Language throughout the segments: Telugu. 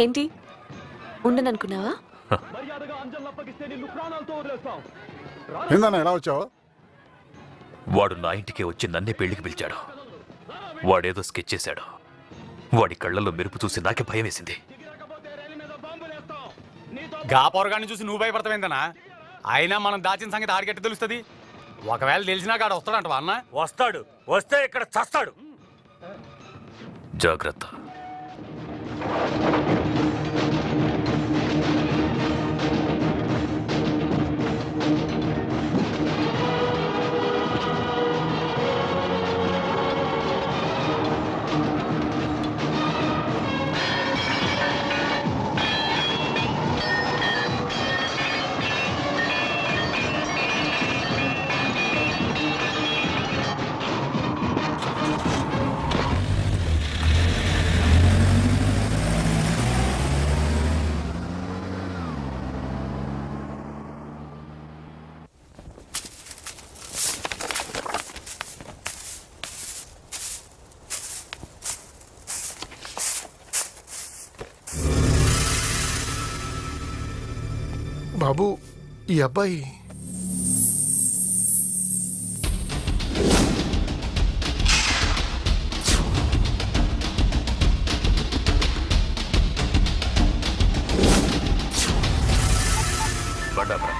ఏంటి ఉండననుకున్నావా? ఏందన్నా ఎలా వచ్చావు? వాడు నా ఇంటికే వచ్చి నన్నే పెళ్లికి పిలిచాడు. వాడేదో స్కెచ్ చేశాడు. వాడి కళ్ళల్లో మెరుపు చూసి నాకే భయం వేసింది. గాపోరగాన్ని చూసి నువ్వు భయపడతావేందనా? అయినా మనం దాచిన సంగతి ఆడిగట్టి తెలుస్తుంది. ఒకవేళ తెలిసినా కాడ వస్తాడంటవా అన్న? వస్తాడు. వస్తే ఇక్కడ చస్తాడు. జాగ్రత్త. బాబు, ఈ అబ్బాయి బండాపురం.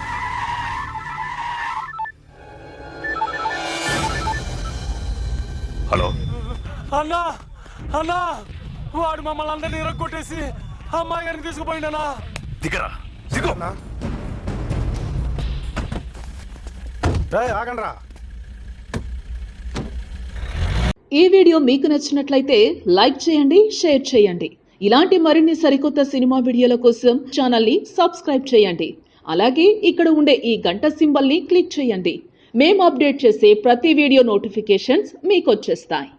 హలో అన్నా అన్నా, వాడు మమ్మల్ని అందరినీ ఇరగొట్టేసి అమ్మాయి గారిని తీసుకుపోయిండనా? దిగరా, దిగు. ఆగండ్రా. ఈ వీడియో మీకు నచ్చినట్లయితే లైక్ చేయండి, షేర్ చేయండి. ఇలాంటి మరిన్ని సరికొత్త సినిమా వీడియోల కోసం ఛానల్ని సబ్స్క్రైబ్ చేయండి. అలాగే ఇక్కడ ఉండే ఈ గంట సింబల్ని క్లిక్ చేయండి. మేము అప్డేట్ చేసే ప్రతి వీడియో నోటిఫికేషన్స్ మీకు వచ్చేస్తాయి.